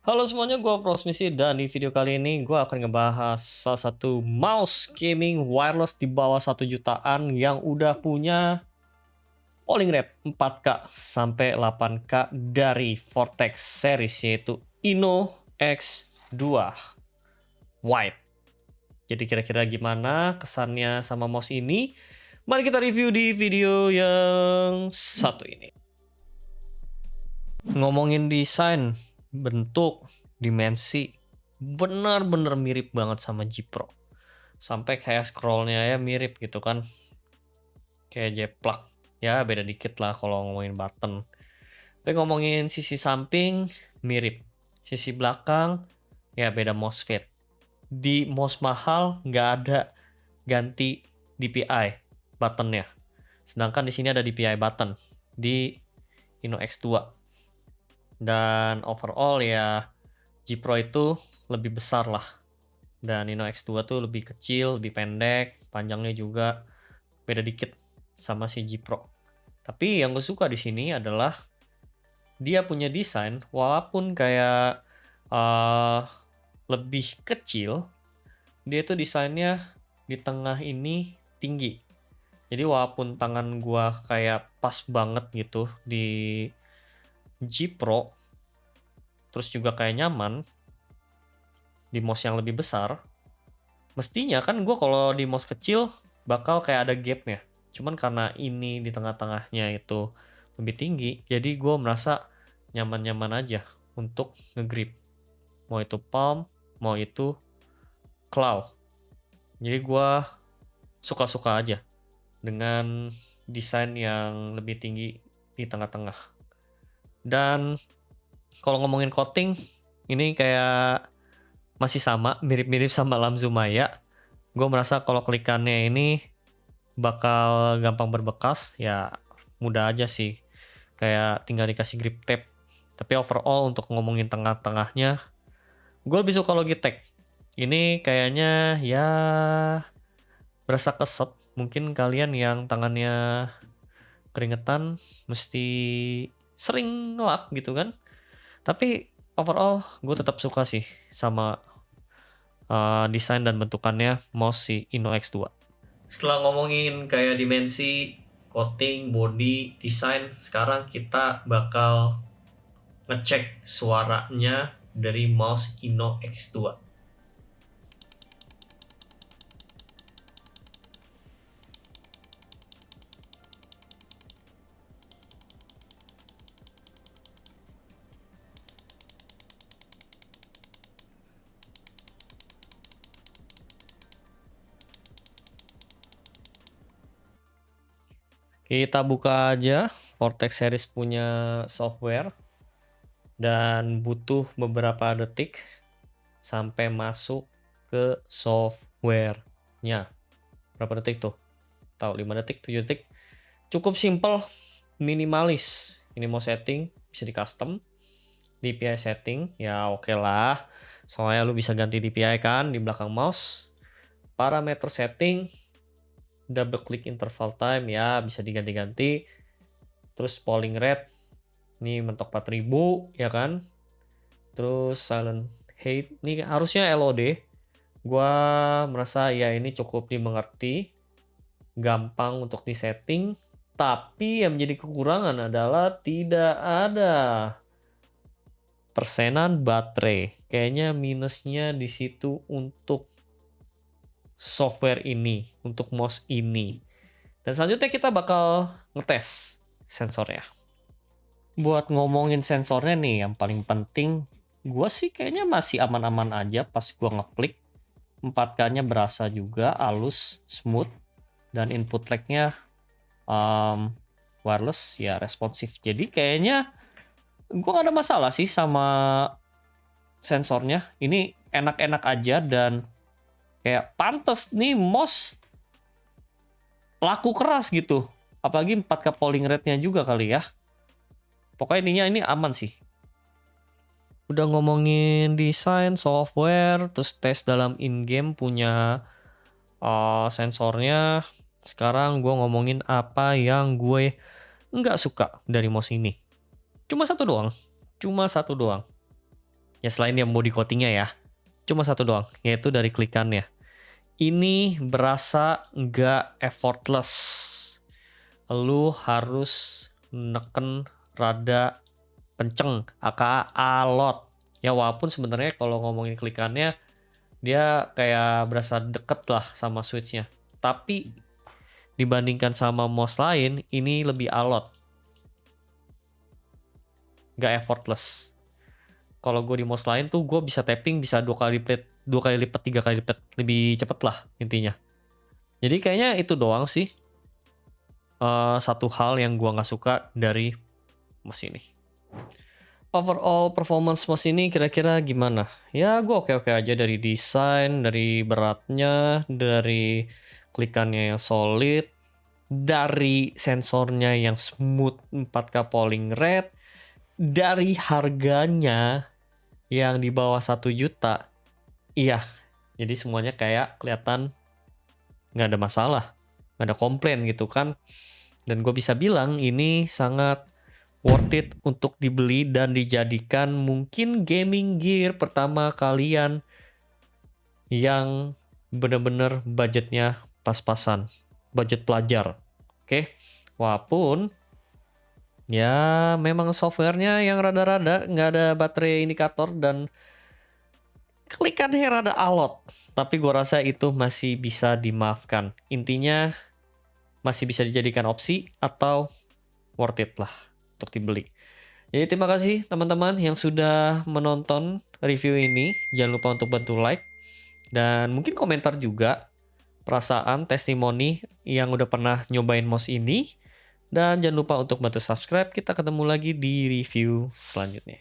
Halo semuanya, gue Prosmisi dan di video kali ini gue akan ngebahas salah satu mouse gaming wireless di bawah 1 jutaan yang udah punya polling rate 4K sampai 8K dari Vortex series, yaitu Inno X2 White. Jadi kira-kira gimana kesannya sama mouse ini? Mari kita review di video yang satu ini. Ngomongin desain, bentuk, dimensi, benar-benar mirip banget sama G Pro. Sampai kayak scrollnya ya mirip gitu kan. Kayak J-Plug. Ya beda dikit lah kalau ngomongin button. Tapi ngomongin sisi samping, mirip. Sisi belakang, ya beda mouse fit. Di mouse mahal nggak ada ganti DPI buttonnya. Sedangkan di sini ada DPI button di Inno X2. Dan overall ya G Pro itu lebih besar lah. Dan Inno X2 tuh lebih kecil, lebih pendek, panjangnya juga beda dikit sama si G Pro. Tapi yang gue suka di sini adalah dia punya desain walaupun kayak lebih kecil, dia tuh desainnya di tengah ini tinggi. Jadi walaupun tangan gua kayak pas banget gitu di G Pro, terus juga kayak nyaman di mouse yang lebih besar, mestinya kan gue kalau di mouse kecil bakal kayak ada gapnya. Cuman karena ini di tengah-tengahnya itu lebih tinggi, jadi gue merasa nyaman-nyaman aja untuk ngegrip. Mau itu palm, mau itu claw. Jadi gue suka-suka aja dengan desain yang lebih tinggi di tengah-tengah. Dan kalau ngomongin coating, ini kayak masih sama, mirip-mirip sama Lamzu Maya. Gue merasa kalau klikannya ini bakal gampang berbekas, ya mudah aja sih. Kayak tinggal dikasih grip tape. Tapi overall untuk ngomongin tengah-tengahnya, gue lebih suka Logitech. Ini kayaknya ya berasa keset. Mungkin kalian yang tangannya keringetan mesti sering ngelap gitu kan. Tapi overall gue tetap suka sih sama desain dan bentukannya mouse si Inno X2. Setelah ngomongin kayak dimensi, coating, body, desain, sekarang kita bakal ngecek suaranya dari mouse Inno X2. Kita buka aja Vortex series punya software dan butuh beberapa detik sampai masuk ke softwarenya. Berapa detik tuh? Tahu 5 detik, 7 detik. Cukup simple, minimalis. Ini mau setting, bisa di custom. DPI setting, ya oke lah. Soalnya lu bisa ganti DPI kan di belakang mouse. Parameter setting, double click interval time, ya bisa diganti-ganti. Terus polling rate, ini mentok 4000 ya kan. Terus silent hate, ini harusnya LOD. Gua merasa ya ini cukup dimengerti, gampang untuk disetting. Tapi yang menjadi kekurangan adalah tidak ada persenan baterai. Kayaknya minusnya di situ untuk software ini, untuk mouse ini. Dan selanjutnya kita bakal ngetes sensornya. Buat ngomongin sensornya nih, yang paling penting, gue sih kayaknya masih aman-aman aja pas gue ngeklik. 4K-nya berasa juga, halus, smooth, dan input lag-nya wireless, ya responsif. Jadi kayaknya gue gak ada masalah sih sama sensornya. Ini enak-enak aja dan kayak pantes nih mouse laku keras gitu. Apalagi 4K polling rate-nya juga kali ya. Pokoknya intinya ini aman sih. Udah ngomongin desain, software, terus tes dalam in-game punya sensornya. Sekarang gue ngomongin apa yang gue nggak suka dari mouse ini. Cuma satu doang. Ya selain yang body coatingnya ya. Cuma satu doang, yaitu dari klikannya. Ini berasa nggak effortless. Lu harus neken rada kenceng, aka alot. Ya walaupun sebenarnya kalau ngomongin klikannya, dia kayak berasa deket lah sama switchnya. Tapi dibandingkan sama mouse lain, ini lebih alot. Nggak effortless. Kalau gue di mouse lain tuh gue bisa tapping bisa 2 kali lipat, 3 kali lipat, lebih cepet lah intinya. Jadi kayaknya itu doang sih satu hal yang gue nggak suka dari mouse ini. Overall performance mouse ini kira-kira gimana? Ya gue oke-oke aja dari desain, dari beratnya, dari klikannya yang solid, dari sensornya yang smooth 4K polling rate, dari harganya yang di bawah 1 juta. Iya, jadi semuanya kayak kelihatan nggak ada masalah, nggak ada komplain gitu kan. Dan gue bisa bilang ini sangat worth it untuk dibeli dan dijadikan mungkin gaming gear pertama kalian yang bener-bener budgetnya pas-pasan, budget pelajar. Oke, walaupun ya memang softwarenya yang rada-rada nggak ada baterai indikator dan klikannya rada alot, tapi gue rasa itu masih bisa dimaafkan. Intinya masih bisa dijadikan opsi atau worth it lah untuk dibeli. Jadi terima kasih teman-teman yang sudah menonton review ini. Jangan lupa untuk bantu like dan mungkin komentar juga perasaan, testimoni yang udah pernah nyobain mouse ini. Dan jangan lupa untuk bantu subscribe. Kita ketemu lagi di review selanjutnya.